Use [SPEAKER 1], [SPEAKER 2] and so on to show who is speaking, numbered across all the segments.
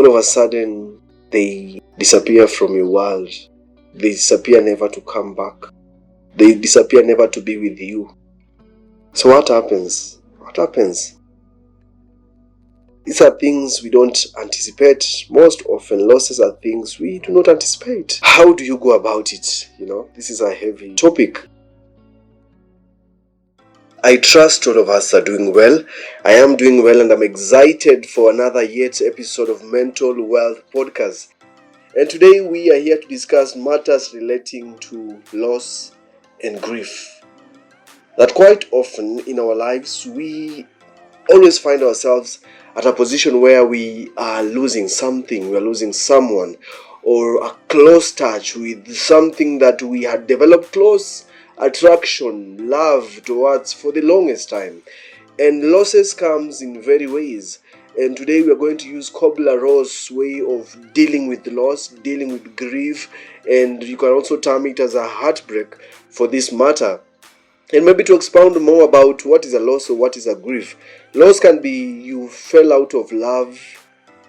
[SPEAKER 1] all of a sudden they disappear from your world. They disappear never to come back. They disappear never to be with you. So what happens? What happens? These are things we don't anticipate. Most often, losses are things we do not anticipate. How do you go about it? This is a heavy topic. I trust all of us are doing well. I am doing well, and I'm excited for another yet episode of Mental Wealth Podcast. And today we are here to discuss matters relating to loss and grief. That quite often in our lives, we always find ourselves at a position where we are losing something, we are losing someone, or a close touch with something that we had developed close attraction, love towards for the longest time. And losses comes in very ways. And today we are going to use Kubler Ross' way of dealing with loss, dealing with grief, and you can also term it as a heartbreak for this matter. And maybe to expound more about what is a loss or what is a grief. Loss can be you fell out of love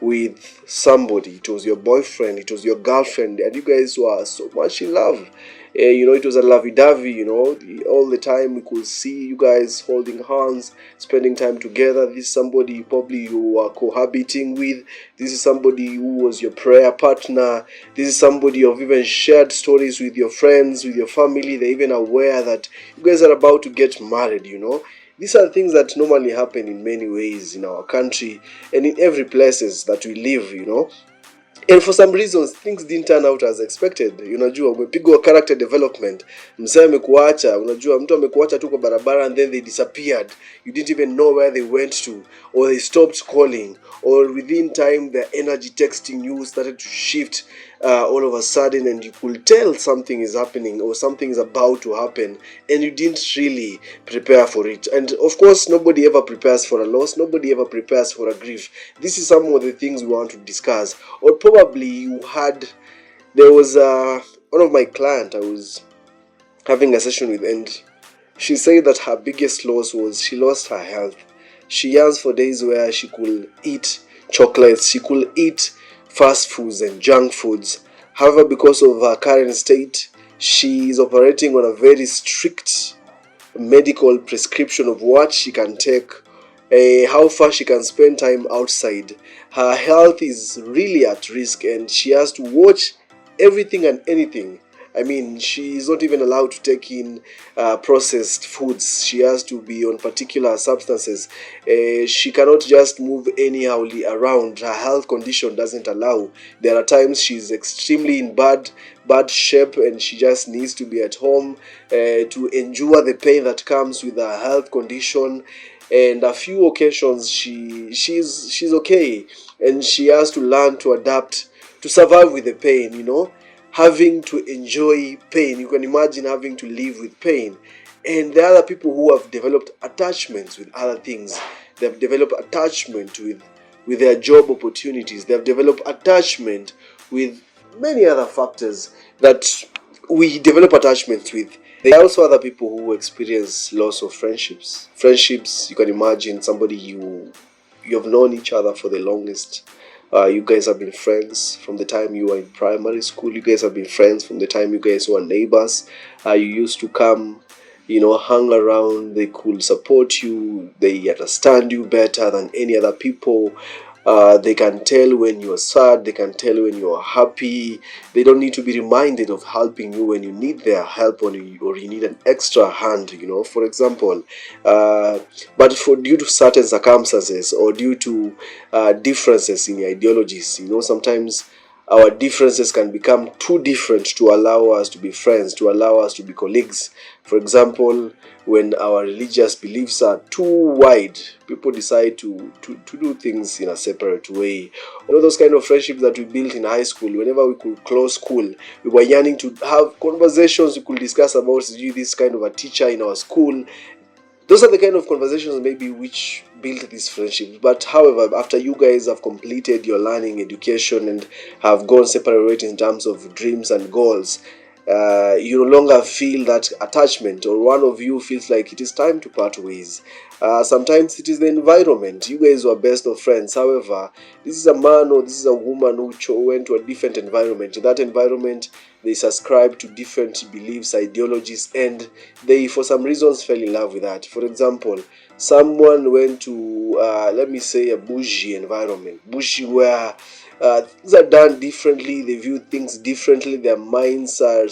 [SPEAKER 1] with somebody. It was your boyfriend, it was your girlfriend, and you guys were so much in love. It was a lovey-dovey, all the time we could see you guys holding hands, spending time together. This is somebody probably you were cohabiting with. This is somebody who was your prayer partner. This is somebody you've even shared stories with your friends, with your family. They're even aware that you guys are about to get married, These are things that normally happen in many ways in our country and in every places that we live, And for some reasons, things didn't turn out as expected. Unajua, umepigwa character development. Msee amekuacha, unajua, mtu amekuacha tu kwa barabara and then they disappeared. You didn't even know where they went to, or they stopped calling, or within time their energy texting you started to shift all of a sudden, and you could tell something is happening or something is about to happen, and you didn't really prepare for it. And of course, nobody ever prepares for a loss. Nobody ever prepares for a grief. This is some of the things we want to discuss. Or probably there was one of my clients I was having a session with, and she said that her biggest loss was she lost her health. She yearns for days where she could eat chocolates, she could eat fast foods and junk foods. However, because of her current state, she is operating on a very strict medical prescription of what she can take, how far she can spend time outside. Her health is really at risk, and she has to watch everything and anything. I mean, she is not even allowed to take in processed foods. She has to be on particular substances. She cannot just move anyhow around. Her health condition doesn't allow. There are times she's extremely in bad shape, and she just needs to be at home to endure the pain that comes with her health condition. And a few occasions she's okay, and she has to learn to adapt to survive with the pain, having to enjoy pain. You can imagine having to live with pain. And there are other people who have developed attachments with other things. They have developed attachment with their job opportunities. They have developed attachment with many other factors that we develop attachments with. There are also other people who experience loss of friendships. Friendships, you can imagine somebody you have known each other for the longest. You guys have been friends from the time you were in primary school. You guys have been friends from the time you guys were neighbors. You used to come, hang around. They could support you. They understand you better than any other people. They can tell when you are sad. They can tell when you are happy. They don't need to be reminded of helping you when you need their help, or you need an extra hand, for example. But due to certain circumstances, or due to differences in ideologies, sometimes our differences can become too different to allow us to be friends, to allow us to be colleagues. For example, when our religious beliefs are too wide, people decide to do things in a separate way. Those kind of friendships that we built in high school, whenever we could close school, we were yearning to have conversations. We could discuss about this kind of a teacher in our school. Those are the kind of conversations maybe which built this friendship. But however, after you guys have completed your learning education and have gone separate ways in terms of dreams and goals, you no longer feel that attachment, or one of you feels like it is time to part ways. Sometimes it is the environment. You guys were best of friends. However, this is a man or this is a woman who went to a different environment. In that environment, they subscribe to different beliefs, ideologies, and they, for some reasons, fell in love with that. For example, someone went to, let me say, a bougie environment, bougie where things are done differently, they view things differently, their minds are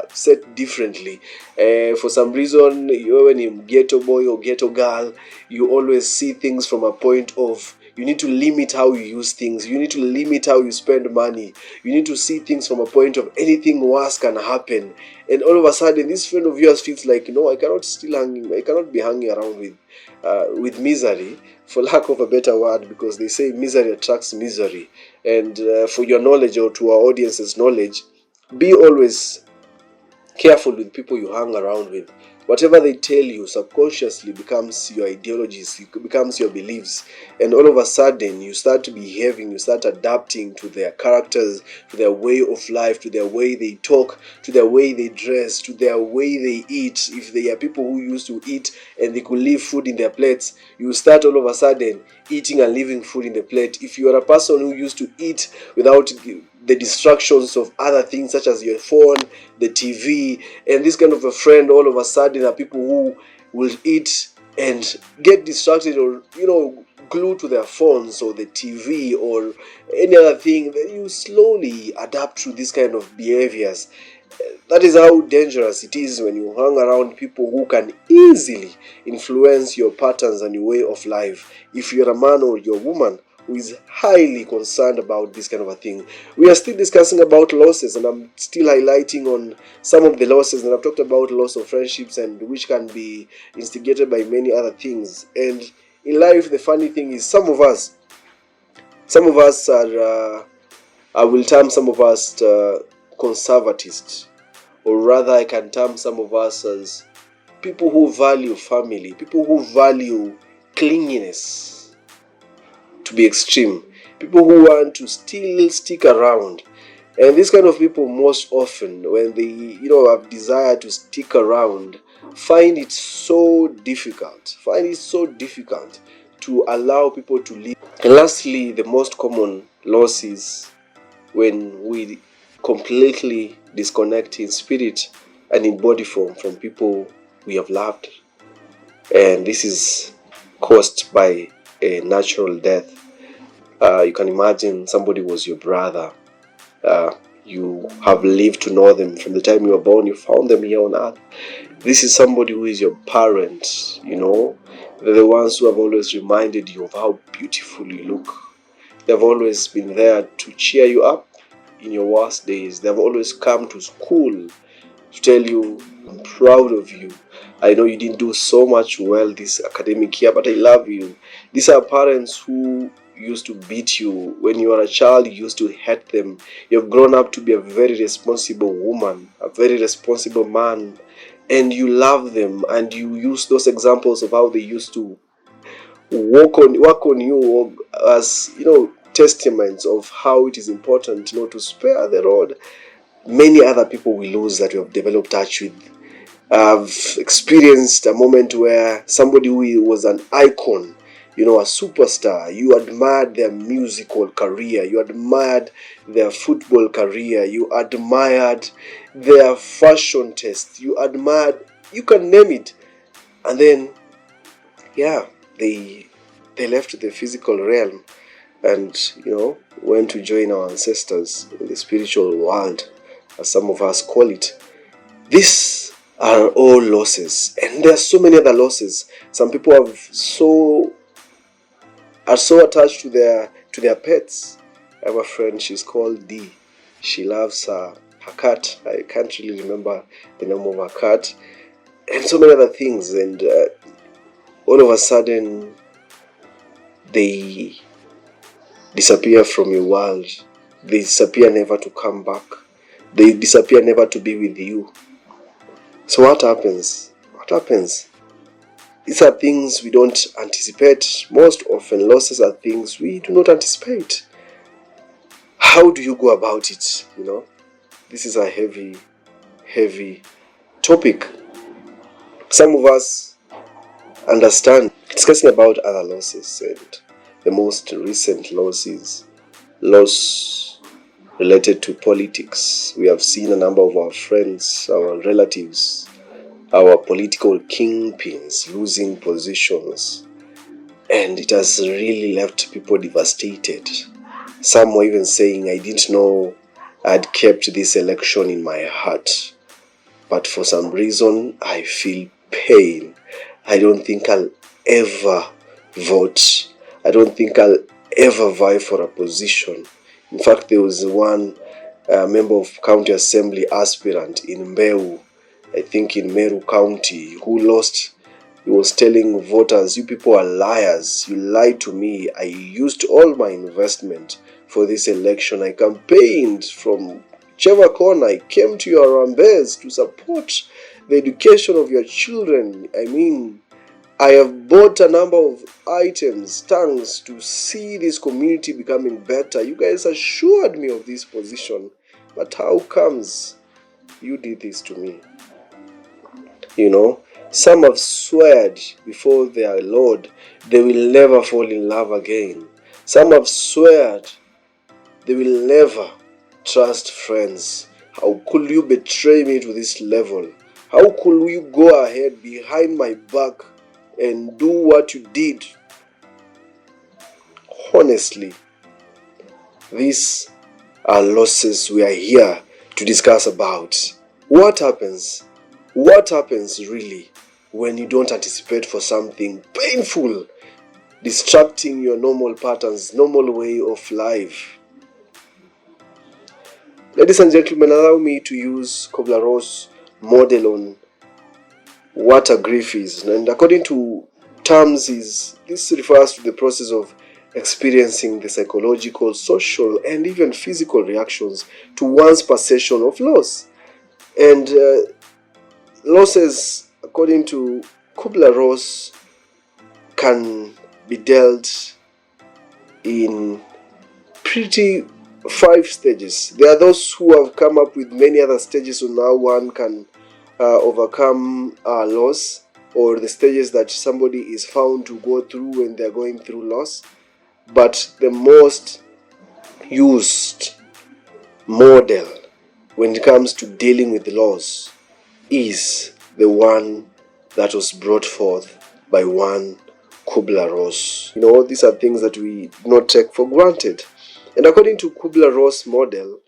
[SPEAKER 1] set differently. For some reason, when you're ghetto boy or ghetto girl, you always see things from a point of, you need to limit how you use things, you need to limit how you spend money, you need to see things from a point of anything worse can happen. And all of a sudden, this friend of yours feels like, I cannot be hanging around with misery, for lack of a better word, because they say misery attracts misery. And for your knowledge, or to our audience's knowledge, be always careful with people you hang around with. Whatever they tell you subconsciously becomes your ideologies, it becomes your beliefs, and all of a sudden you start behaving, you start adapting to their characters, to their way of life, to their way they talk, to their way they dress, to their way they eat. If they are people who used to eat and they could leave food in their plates, you start all of a sudden eating and leaving food in the plate. If you are a person who used to eat without the distractions of other things such as your phone, the TV, and this kind of a friend, all of a sudden are people who will eat and get distracted, or glued to their phones or the TV or any other thing, then you slowly adapt to this kind of behaviors. That is how dangerous it is when you hang around people who can easily influence your patterns and your way of life. If you're a man or you're a woman who is highly concerned about this kind of a thing. We are still discussing about losses, and I'm still highlighting on some of the losses, and I've talked about loss of friendships, and which can be instigated by many other things. And in life, the funny thing is, some of us are, I will term some of us conservatists, or rather I can term some of us as people who value family, people who value clinginess to be extreme, people who want to still stick around. And these kind of people, most often when they have desire to stick around, find it so difficult to allow people to live. And lastly, the most common loss is when we completely disconnect in spirit and in body form from people we have loved, and this is caused by a natural death. You can imagine somebody was your brother. You have lived to know them from the time you were born. You found them here on earth. This is somebody who is your parent. They're the ones who have always reminded you of how beautiful you look. They've always been there to cheer you up in your worst days. They've always come to school to tell you, I'm proud of you. I know you didn't do so much well this academic year, but I love you. These are parents who used to beat you. When you were a child, you used to hate them. You've grown up to be a very responsible woman, a very responsible man, and you love them, and you use those examples of how they used to work on you as testaments of how it is important to spare the rod. Many other people we lose that we have developed touch with. I've experienced a moment where somebody who was an icon, a superstar, you admired their musical career, you admired their football career, you admired their fashion taste, you can name it. And then, they left the physical realm and, went to join our ancestors in the spiritual world, as some of us call it. These are all losses, and there are so many other losses. Some people are so attached to their pets. I have a friend, she's called Dee. She loves her cat. I can't really remember the name of her cat, and so many other things. And all of a sudden, they disappear from your world. They disappear never to come back. They disappear never to be with you. So what happens? These are things we don't anticipate. Most often, losses are things we do not anticipate. How do you go about it? This is a heavy heavy topic. Some of us understand discussing about other losses, and the most recent loss related to politics. We have seen a number of our friends, our relatives, our political kingpins losing positions, and it has really left people devastated. Some were even saying, I didn't know I'd kept this election in my heart, but for some reason I feel pain. I don't think I'll ever vote. I don't think I'll ever vie for a position. In fact, there was one member of county assembly aspirant in Mbewu, I think in Meru County, who lost. He was telling voters, you people are liars. You lied to me. I used all my investment for this election. I campaigned from whichever corner. I came to your Rambes to support the education of your children. I mean, I have bought a number of items, tanks, to see this community becoming better. You guys assured me of this position. But how comes you did this to me? Some have sworn before their Lord they will never fall in love again. Some have sworn they will never trust friends. How could you betray me to this level? How could you go ahead behind my back and do what you did? Honestly, these are losses we are here to discuss about. What happens? What happens really when you don't anticipate for something painful, distracting your normal patterns, normal way of life? Ladies and gentlemen, allow me to use Kubler Ross model on what a grief is. And according to terms, this refers to the process of experiencing the psychological, social, and even physical reactions to one's perception of loss. And losses, according to Kubler Ross, can be dealt in pretty 5 stages. There are those who have come up with many other stages on how one can overcome loss, or the stages that somebody is found to go through when they're going through loss. But the most used model when it comes to dealing with loss is the one that was brought forth by one Kubler Ross. These are things that we do not take for granted. And according to Kubler Ross model,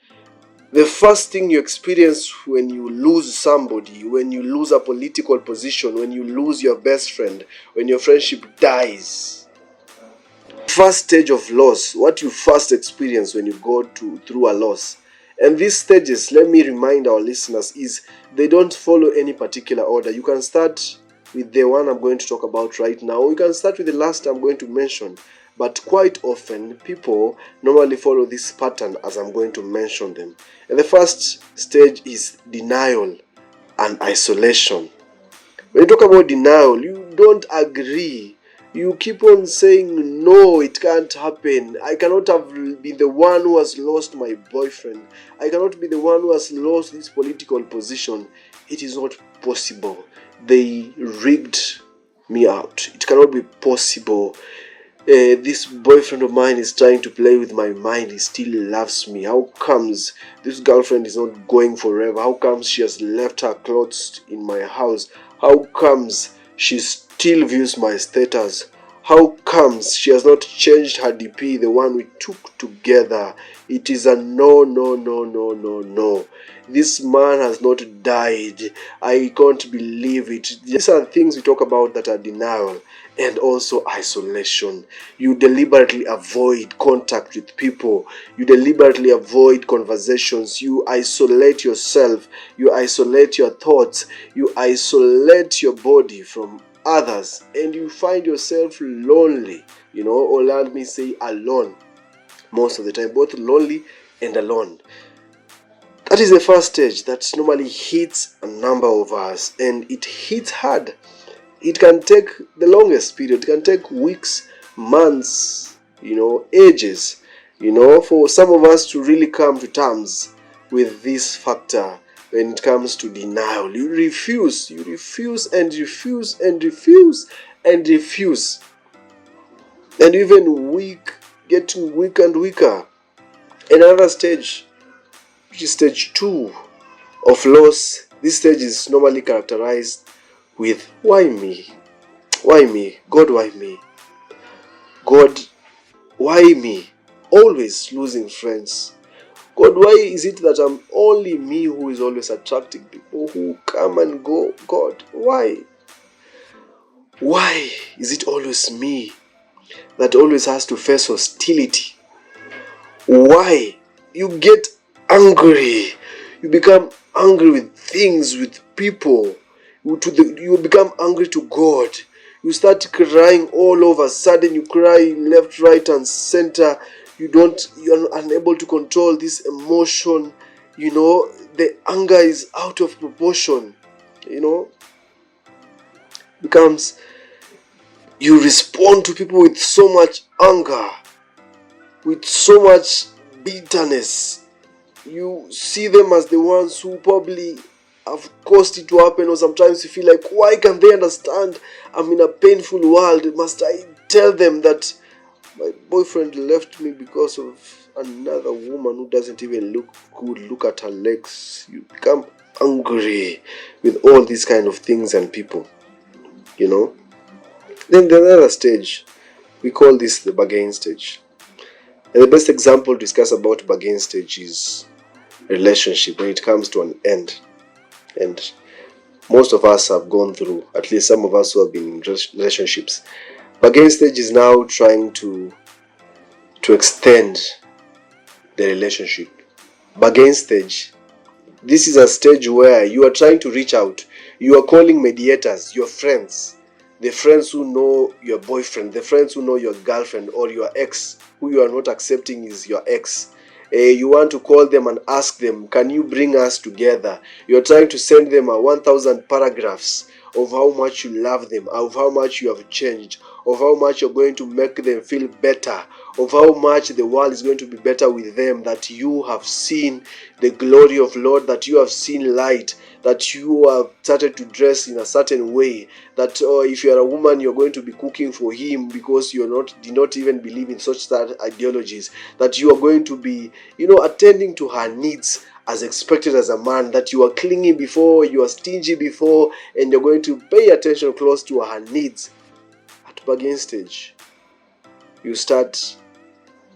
[SPEAKER 1] the first thing you experience when you lose somebody, when you lose a political position, when you lose your best friend, when your friendship dies, first stage of loss, what you first experience when you go through a loss. And these stages, let me remind our listeners, is they don't follow any particular order. You can start with the one I'm going to talk about right now, or you can start with the last I'm going to mention. But quite often, people normally follow this pattern as I'm going to mention them. And the first stage is denial and isolation. When you talk about denial, you don't agree. You keep on saying, no, it can't happen. I cannot have been the one who has lost my boyfriend. I cannot be the one who has lost this political position. It is not possible. They rigged me out. It cannot be possible. This boyfriend of mine is trying to play with my mind. He still loves me. How comes this girlfriend is not going forever? How comes she has left her clothes in my house? How comes she still views my status? How comes she has not changed her DP, the one we took together? It is a no, no, no, no, no, no. This man has not died. I can't believe it. These are things we talk about that are denial and also isolation. You deliberately avoid contact with people. You deliberately avoid conversations. You isolate yourself. You isolate your thoughts. You isolate your body from others, and you find yourself lonely, or let me say alone most of the time, both lonely and alone. That is the first stage that normally hits a number of us, and it hits hard. It can take the longest period. It can take weeks, months, ages, for some of us to really come to terms with this factor when it comes to denial. You refuse and refuse and refuse and refuse. And even weak, getting weaker and weaker. Another stage, which is stage 2 of loss. This stage is normally characterized with, why me? Why me? God, why me? God, why me? Always losing friends. God, why is it that I'm only me who is always attracting people who come and go? God, why? Why is it always me that always has to face hostility? Why? You get angry. You become angry with things, with people. You become angry to God. You start crying all over. Sudden you cry left, right, and center. You're unable to control this emotion. The anger is out of proportion. Becomes, you respond to people with so much anger, with so much bitterness. You see them as the ones who probably have caused it to happen, or sometimes you feel like, why can't they understand I'm in a painful world? Must I tell them that my boyfriend left me because of another woman who doesn't even look good? Look at her legs. You become angry with all these kind of things and people. Then the other stage, we call this the bargain stage. And the best example to discuss about bargain stage is relationship when it comes to an end. And most of us have gone through, at least some of us who have been in relationships. Bargain stage is now trying to extend the relationship. Bargain stage, this is a stage where you are trying to reach out. You are calling mediators, your friends, the friends who know your boyfriend, the friends who know your girlfriend or your ex, who you are not accepting is your ex. You want to call them and ask them, can you bring us together? You're trying to send them 1,000 paragraphs of how much you love them, of how much you have changed, of how much you're going to make them feel better, of how much the world is going to be better with them, that you have seen the glory of Lord, that you have seen light, that you have started to dress in a certain way, that if you are a woman, you're going to be cooking for him because did not even believe in such ideologies, that you are going to be, attending to her needs as expected as a man, that you are clingy before, you are stingy before, and you're going to pay attention close to her needs. At bargain stage, you start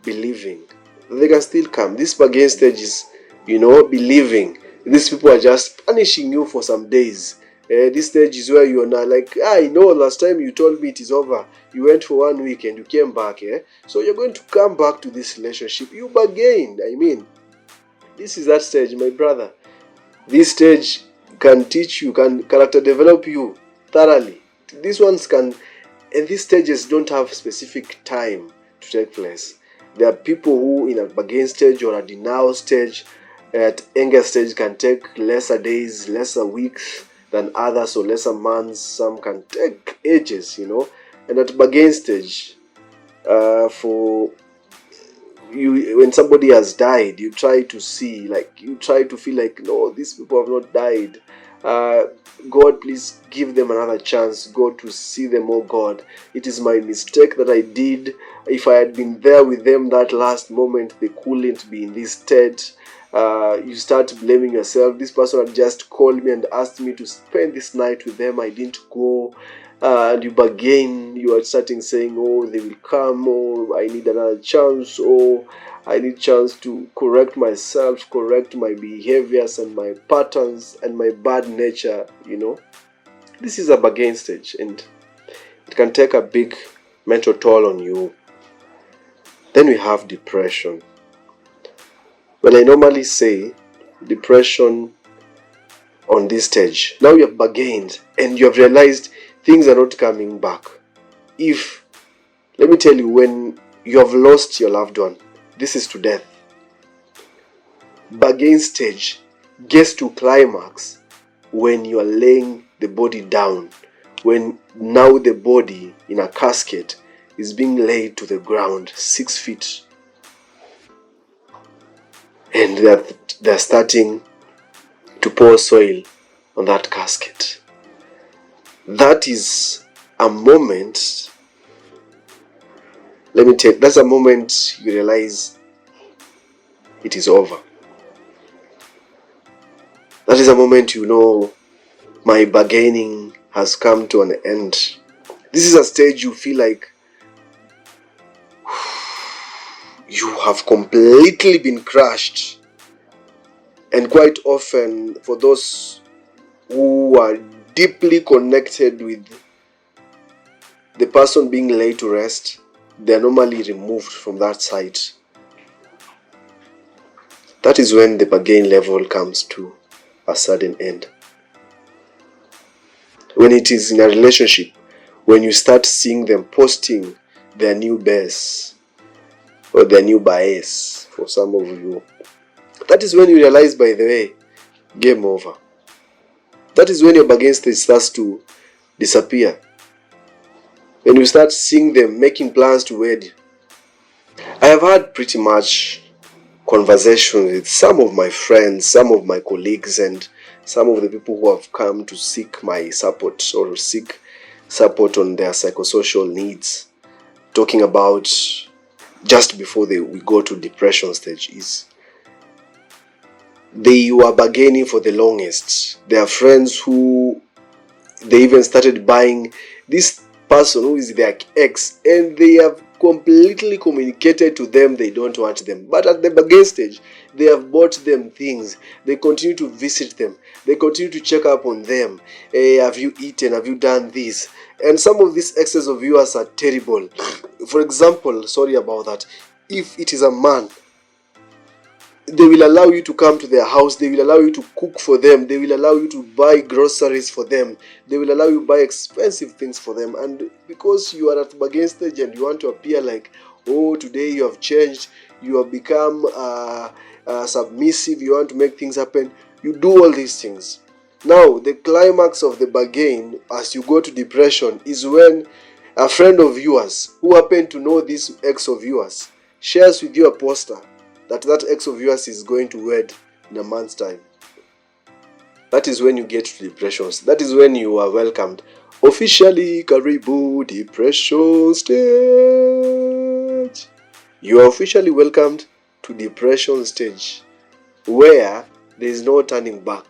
[SPEAKER 1] believing they can still come. This bargain stage is, believing these people are just punishing you for some days. This stage is where you are now like, I know last time you told me it is over. You went for 1 week and you came back. So you're going to come back to this relationship. You bargained. This is that stage, my brother. This stage can teach you, can character develop you thoroughly. These ones can, and these stages don't have specific time to take place. There are people who in a bargain stage or a denial stage, at anger stage, can take lesser days, lesser weeks than others, or lesser months. Some can take ages, And at bargain stage, for you, when somebody has died, you try to feel like, no, these people have not died. God, please give them another chance. God, to see them. Oh God, it is my mistake that I did. If I had been there with them that last moment, they couldn't be in this state. You start blaming yourself. This person had just called me and asked me to spend this night with them. I didn't go. And you bargain. You are starting saying, oh, they will come. Oh, I need another chance. Oh, I need chance to correct myself, correct my behaviors and my patterns and my bad nature. This is a bargain stage, and it can take a big mental toll on you. Then we have depression. When I normally say depression on this stage, now you have bargained and you have realized things are not coming back. Let me tell you, when you have lost your loved one, this is to death. Bargain stage gets to climax when you are laying the body down, when now the body in a casket is being laid to the ground 6 feet, and they're starting to pour soil on that casket. That is a moment, that's a moment you realize it is over. That is a moment you know my bargaining has come to an end. This is a stage you feel like you have completely been crushed. And quite often, for those who are deeply connected with the person being laid to rest, they are normally removed from that site. That is when the bargain level comes to a sudden end. When it is in a relationship, when you start seeing them posting their new base or their new bias for some of you, that is when you realize, by the way, game over. That is when your bargain stage starts to disappear. When you start seeing them making plans to wed. I have had pretty much conversations with some of my friends, some of my colleagues, and some of the people who have come to seek my support or seek support on their psychosocial needs, talking about just before we go to depression stage is they were bargaining for the longest. There are friends who they even started buying this person who is their ex, and they have completely communicated to them they don't want them. But at the bargain stage, they have bought them things. They continue to visit them. They continue to check up on them. Hey, have you eaten? Have you done this? And some of these exes of yours are terrible. For example, sorry about that. If it is a man, they will allow you to come to their house. They will allow you to cook for them. They will allow you to buy groceries for them. They will allow you to buy expensive things for them. And because you are at the bargain stage and you want to appear like, oh, today you have changed, you have become submissive, you want to make things happen, you do all these things. Now, the climax of the bargain as you go to depression is when a friend of yours who happened to know this ex of yours shares with you a poster that ex of yours is going to wed in a month's time. That is when you get to depressions. That is when you are welcomed. Officially, Karibu depression stage. You are officially welcomed to depression stage, where there is no turning back.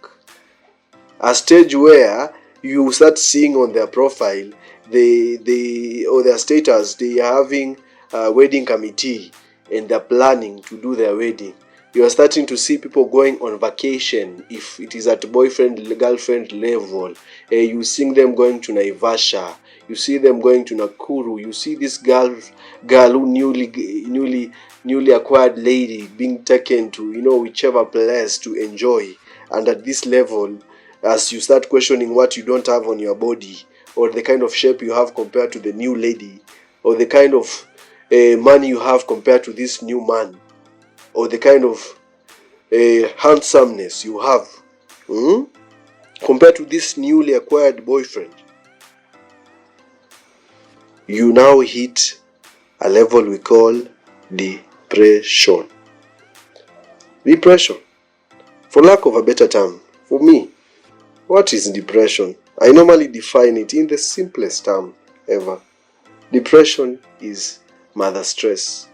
[SPEAKER 1] A stage where you start seeing on their profile, or their status, they are having a wedding committee and they're planning to do their wedding. You are starting to see people going on vacation. If it is at boyfriend girlfriend level, you see them going to Naivasha, you see them going to Nakuru, you see this girl who newly acquired lady being taken to whichever place to enjoy. And at this level, as you start questioning what you don't have on your body, or the kind of shape you have compared to the new lady, or the kind of money you have compared to this new man, or the kind of handsomeness you have compared to this newly acquired boyfriend, you now hit a level we call depression. Depression, for lack of a better term, for me, what is depression? I normally define it in the simplest term ever. Depression is mother stress.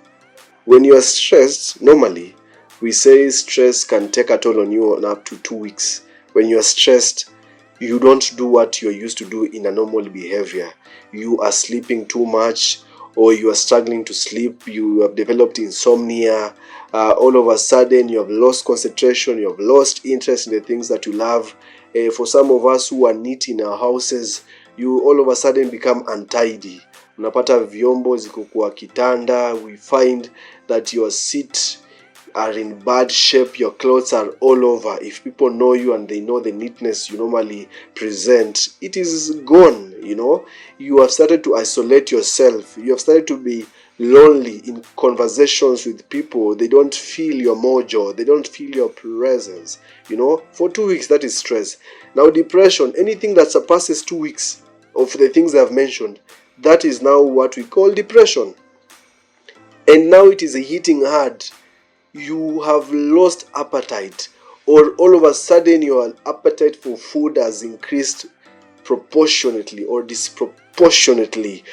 [SPEAKER 1] When you are stressed, normally we say stress can take a toll on you on up to 2 weeks. When you are stressed, you don't do what you are used to do in a normal behavior. You are sleeping too much, or you are struggling to sleep. You have developed insomnia. All of a sudden, you have lost concentration. You have lost interest in the things that you love. For some of us who are neat in our houses, you all of a sudden become untidy. Unapata vyombo ziko kwa kitanda. We find that your seat are in bad shape, your clothes are all over. If people know you and they know the neatness you normally present, it is gone. You have started to isolate yourself. You have started to be lonely in conversations with people. They don't feel your mojo, they don't feel your presence. For 2 weeks, that is stress. Now depression, anything that surpasses 2 weeks of the things I've mentioned, that is now what we call depression. And now it is hitting hard. You have lost appetite, or all of a sudden your appetite for food has increased proportionately or disproportionately.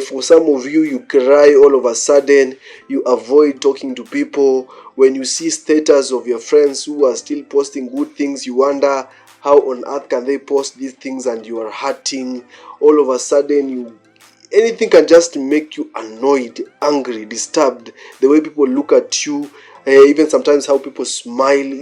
[SPEAKER 1] For some of you, you cry all of a sudden, you avoid talking to people. When you see status of your friends who are still posting good things, you wonder how on earth can they post these things, and you are hurting. All of a sudden, anything can just make you annoyed, angry, disturbed. The way people look at you, even sometimes how people smile,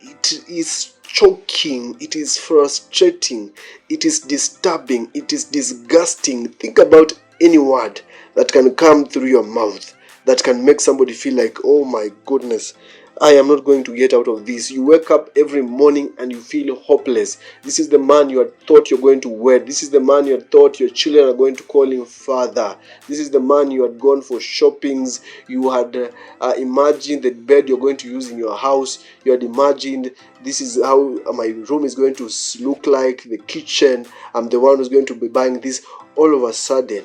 [SPEAKER 1] it is choking, it is frustrating, it is disturbing, it is disgusting. Think about any word that can come through your mouth that can make somebody feel like, oh my goodness, I am not going to get out of this. You wake up every morning and you feel hopeless. This is the man you had thought you're going to wed. This is the man you had thought your children are going to call him father. This is the man you had gone for shoppings. You had imagined the bed you're going to use in your house. You had imagined this is how my room is going to look like, the kitchen. I'm the one who's going to be buying this. All of a sudden,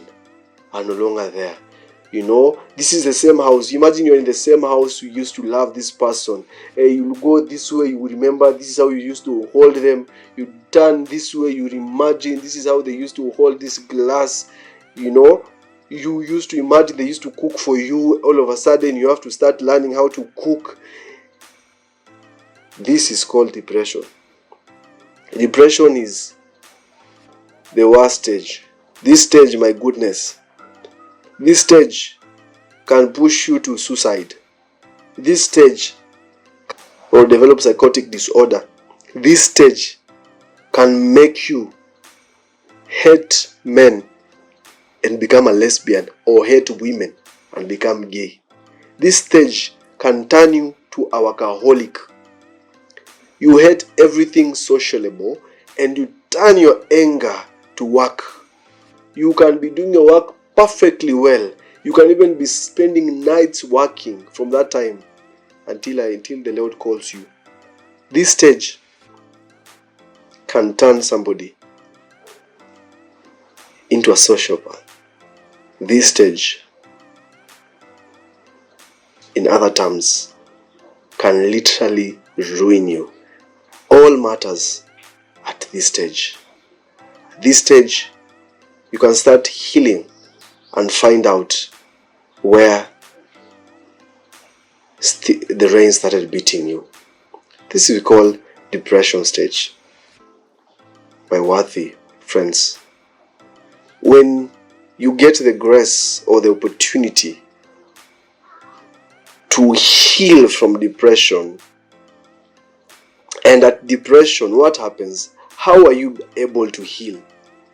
[SPEAKER 1] are no longer there. This is the same house. Imagine you're in the same house. You used to love this person. You go this way, you remember this is how you used to hold them. You turn this way, you imagine this is how they used to hold this glass. You used to imagine they used to cook for you. All of a sudden, you have to start learning how to cook. This is called depression. Depression is the worst stage. This stage, my goodness. This stage can push you to suicide. This stage or develop psychotic disorder. This stage can make you hate men and become a lesbian, or hate women and become gay. This stage can turn you to a workaholic. You hate everything sociable and you turn your anger to work. You can be doing your work perfectly well. You can even be spending nights working from that time until the Lord calls you. This stage can turn somebody into a sociopath. This stage, in other terms, can literally ruin you. All matters at this stage. This stage, you can start healing and find out where the rain started beating you. This is called depression stage. My worthy friends, when you get the grace or the opportunity to heal from depression, and at depression, what happens? How are you able to heal?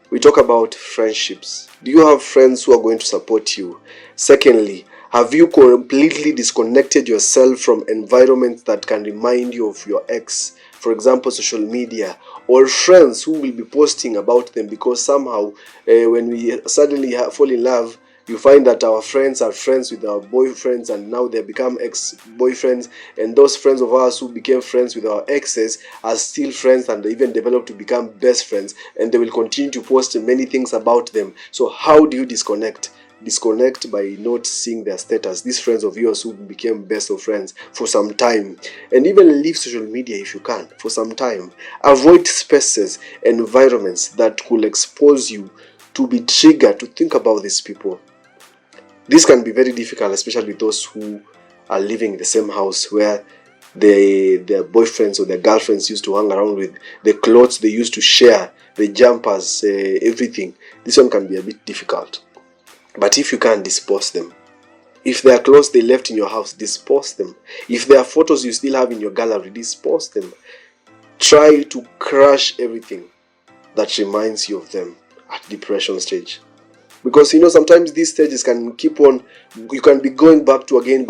[SPEAKER 1] We talk about friendships. Do you have friends who are going to support you? Secondly, have you completely disconnected yourself from environments that can remind you of your ex? For example, social media, or friends who will be posting about them, because somehow when we suddenly fall in love, you find that our friends are friends with our boyfriends, and now they become ex-boyfriends, and those friends of ours who became friends with our exes are still friends, and they even develop to become best friends, and they will continue to post many things about them. So how do you disconnect? Disconnect by not seeing their status. These friends of yours who became best of friends for some time, and even leave social media if you can for some time. Avoid spaces, environments that could expose you to be triggered to think about these people. This can be very difficult, especially with those who are living in the same house where their boyfriends or their girlfriends used to hang around with, the clothes they used to share, the jumpers, everything. This one can be a bit difficult. But if you can, dispose them. If there are clothes they left in your house, dispose them. If there are photos you still have in your gallery, dispose them. Try to crush everything that reminds you of them at depression stage. Because sometimes these stages can keep on, you can be going back to again.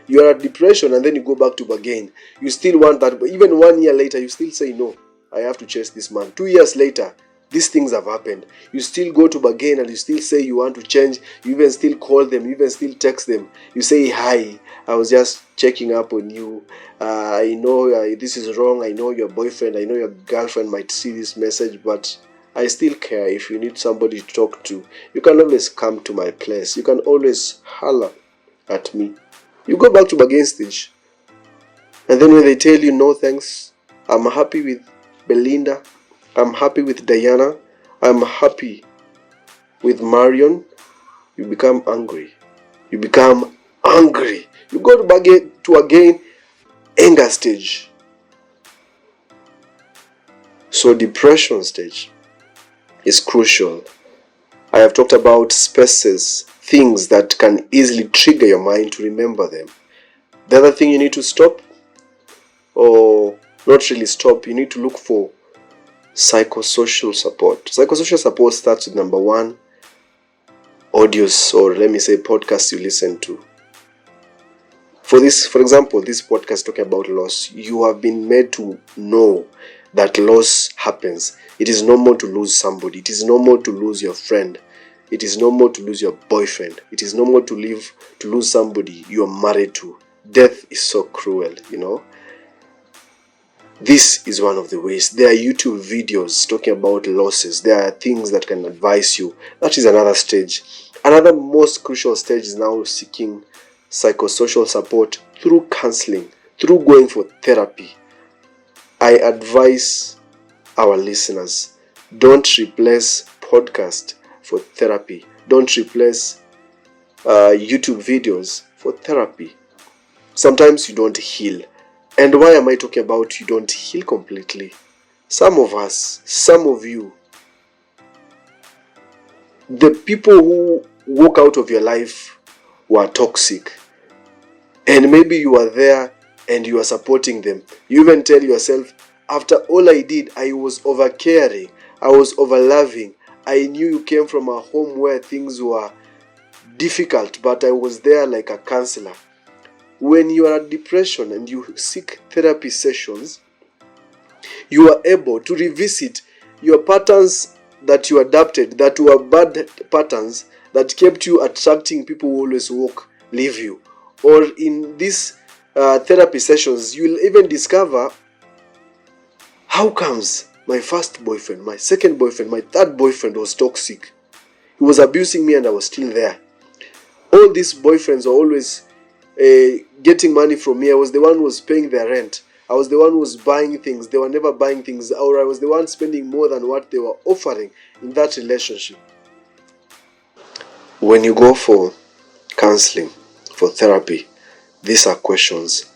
[SPEAKER 1] You are at depression and then you go back to again. You still want that, but even 1 year later, you still say, no, I have to chase this man. 2 years later, these things have happened. You still go to again and you still say you want to change. You even still call them, you even still text them. You say, hi, I was just checking up on you. I know this is wrong. I know your boyfriend, I know your girlfriend might see this message, but I still care. If you need somebody to talk to, you can always come to my place. You can always holler at me. You go back to bargain stage. And then when they tell you no thanks, I'm happy with Belinda, I'm happy with Diana, I'm happy with Marion, you become angry. You become angry. You go to again anger stage. So depression stage is crucial. I have talked about spaces, things that can easily trigger your mind to remember them. The other thing you need to stop, or not really stop, you need to look for psychosocial support. Psychosocial support starts with number one, audios, or let me say podcasts you listen to. For example, this podcast talking about loss, you have been made to know that loss happens. It is normal to lose somebody. It is normal to lose your friend. It is normal to lose your boyfriend. It is normal to lose somebody you are married to. Death is so cruel, This is one of the ways. There are YouTube videos talking about losses. There are things that can advise you. That is another stage. Another most crucial stage is now seeking psychosocial support through counseling, through going for therapy. I advise our listeners, don't replace podcast for therapy. Don't replace YouTube videos for therapy. Sometimes you don't heal. And why am I talking about you don't heal completely? Some of us, some of you, the people who walk out of your life were toxic. And maybe you are there and you are supporting them. You even tell yourself, after all I did, I was over caring, I was over loving. I knew you came from a home where things were difficult, but I was there like a counselor. When you are at depression and you seek therapy sessions, you are able to revisit your patterns that you adapted, that were bad patterns that kept you attracting people who always leave you. Or in these therapy sessions, you will even discover, how comes my first boyfriend, my second boyfriend, my third boyfriend was toxic? He was abusing me and I was still there. All these boyfriends are always getting money from me. I was the one who was paying their rent. I was the one who was buying things. They were never buying things. Or I was the one spending more than what they were offering in that relationship. When you go for counseling, for therapy, these are questions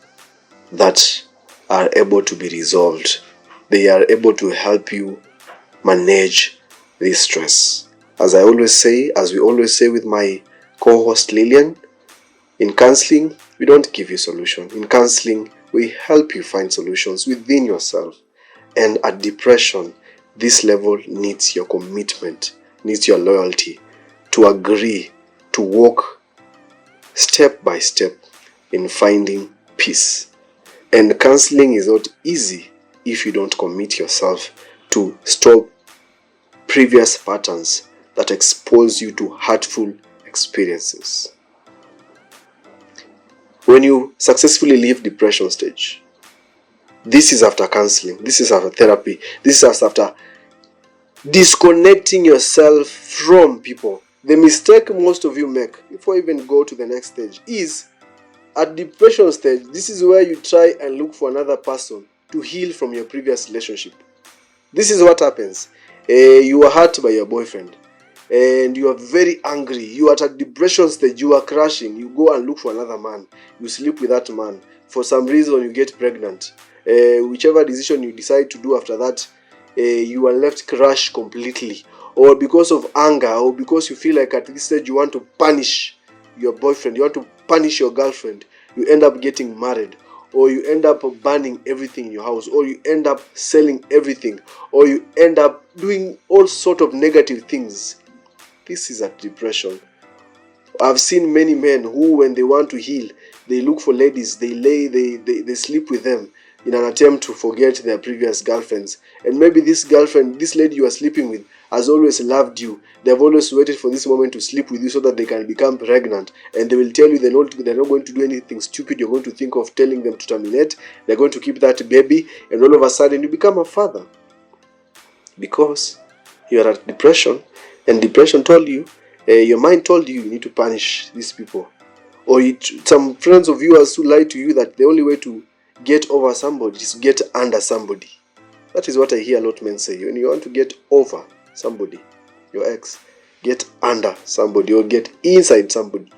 [SPEAKER 1] that are able to be resolved. They are able to help you manage this stress. As we always say with my co-host Lillian, in counseling, we don't give you solution. In counseling, we help you find solutions within yourself. And at depression, this level needs your commitment, needs your loyalty to agree to walk step by step in finding peace. And counseling is not easy if you don't commit yourself to stop previous patterns that expose you to hurtful experiences. When you successfully leave depression stage, this is after counseling, this is after therapy, this is after disconnecting yourself from people. The mistake most of you make before you even go to the next stage is, at depression stage, this is where you try and look for another person to heal from your previous relationship. This is what happens. You are hurt by your boyfriend and you are very angry. You are at depression stage, you are crashing. You go and look for another man. You sleep with that man. For some reason, you get pregnant. Whichever decision you decide to do after that, you are left crushed completely. Or because of anger, or because you feel like at this stage you want to punish your boyfriend, you want to punish your girlfriend, you end up getting married, or you end up burning everything in your house, or you end up selling everything, or you end up doing all sort of negative things. This is a depression. I've seen many men who, when they want to heal, they look for ladies, they sleep with them in an attempt to forget their previous girlfriends. And maybe this lady you are sleeping with, has always loved you. They've always waited for this moment to sleep with you so that they can become pregnant. And they will tell you they're not going to do anything stupid. You're going to think of telling them to terminate. They're going to keep that baby. And all of a sudden you become a father. Because you are at depression. And depression told you, your mind told you need to punish these people. Or some friends of yours who lied to you that the only way to get over somebody, it is to get under somebody. That is what I hear a lot of men say. When you want to get over somebody, your ex, get under somebody or get inside somebody.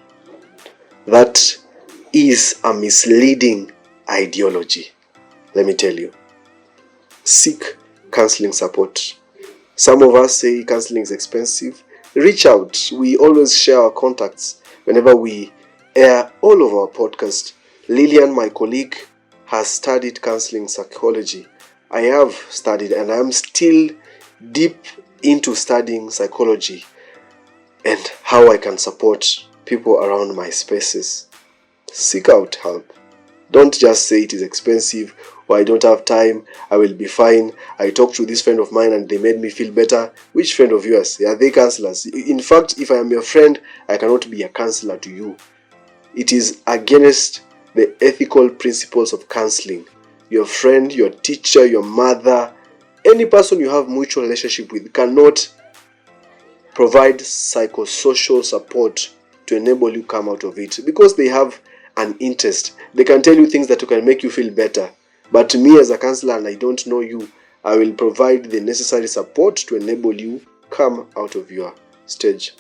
[SPEAKER 1] That is a misleading ideology. Let me tell you. Seek counseling support. Some of us say counseling is expensive. Reach out. We always share our contacts whenever we air all of our podcasts. Lillian, my colleague, has studied counseling psychology. I have studied and I am still deep into studying psychology and how I can support people around my spaces. Seek out help. Don't just say it is expensive or I don't have time, I will be fine. I talked to this friend of mine and they made me feel better. Which friend of yours? Are they counselors? In fact, if I am your friend, I cannot be a counselor to you. It is against the ethical principles of counseling. Your friend, your teacher, your mother, any person you have mutual relationship with cannot provide psychosocial support to enable you come out of it because they have an interest. They can tell you things that can make you feel better. But me as a counselor, and I don't know you, I will provide the necessary support to enable you come out of your stage.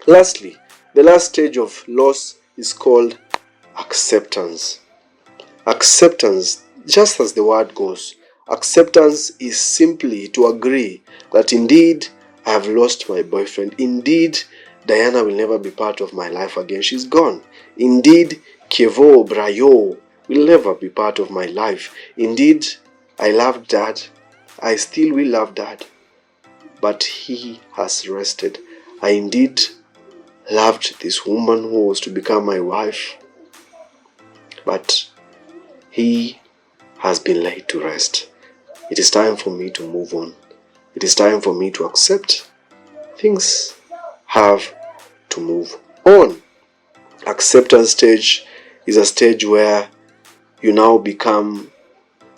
[SPEAKER 1] Lastly, the last stage of loss is called acceptance. Acceptance, just as the word goes, acceptance is simply to agree that indeed I have lost my boyfriend. Indeed, Diana will never be part of my life again. She's gone. Indeed, Kevo, Brayo will never be part of my life. Indeed, I loved Dad. I still will love Dad. But he has rested. I indeed loved this woman who was to become my wife. But he has been laid to rest. It is time for me to move on. It is time for me to accept. Things have to move on. Acceptance stage is a stage where you now become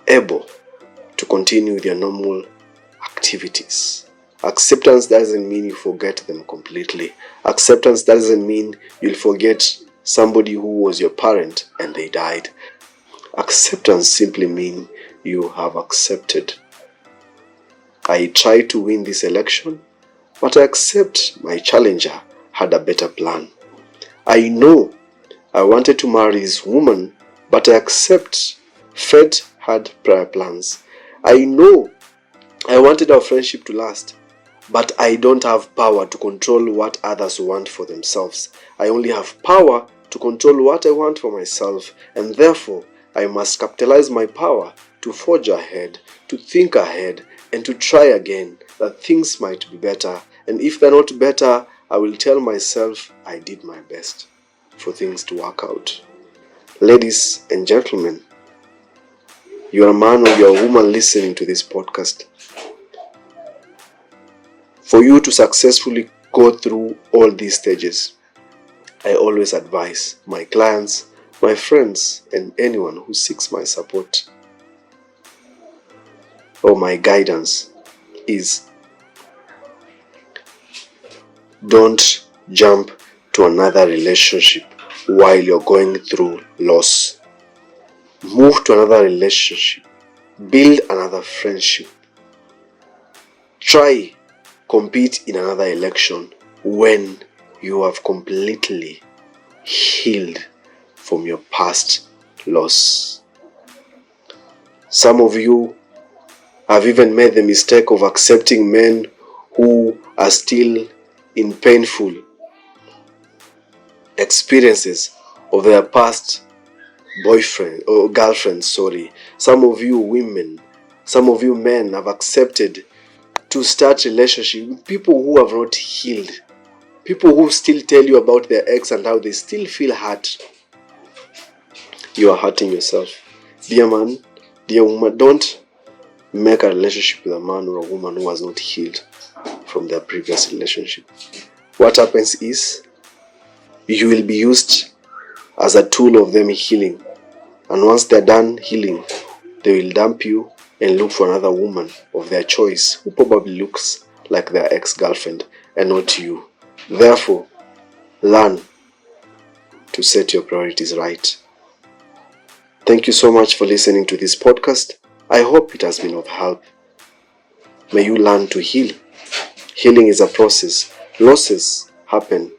[SPEAKER 1] able to continue with your normal activities. Acceptance doesn't mean you forget them completely. Acceptance doesn't mean you'll forget somebody who was your parent and they died. Acceptance simply means you have accepted. I tried to win this election, but I accept my challenger had a better plan. I know I wanted to marry this woman, but I accept fate had prior plans. I know I wanted our friendship to last, but I don't have power to control what others want for themselves. I only have power to control what I want for myself, and therefore I must capitalize my power to forge ahead, to think ahead, and to try again that things might be better. And if they're not better, I will tell myself I did my best for things to work out. Ladies and gentlemen, you're a man or you're a woman listening to this podcast. For you to successfully go through all these stages, I always advise my clients, my friends, and anyone who seeks my support or my guidance is don't jump to another relationship while you're going through loss. Move to another relationship. Build another friendship. Try compete in another election when you have completely healed from your past loss. Some of you have even made the mistake of accepting men who are still in painful experiences of their past boyfriend or girlfriend, Some of you women, some of you men have accepted to start relationship with people who have not healed. People who still tell you about their ex and how they still feel hurt. You are hurting yourself. Dear man, dear woman, don't make a relationship with a man or a woman who has not healed from their previous relationship. What happens is you will be used as a tool of them healing. And once they're done healing, they will dump you and look for another woman of their choice who probably looks like their ex-girlfriend and not you. Therefore, learn to set your priorities right. Thank you so much for listening to this podcast. I hope it has been of help. May you learn to heal. Healing is a process. Losses happen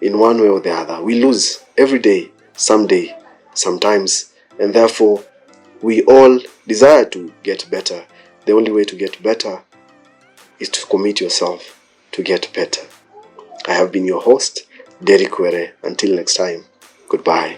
[SPEAKER 1] in one way or the other. We lose every day, someday, sometimes, and therefore we all desire to get better. The only way to get better is to commit yourself to get better. I have been your host, Derek Were. Until next time, goodbye.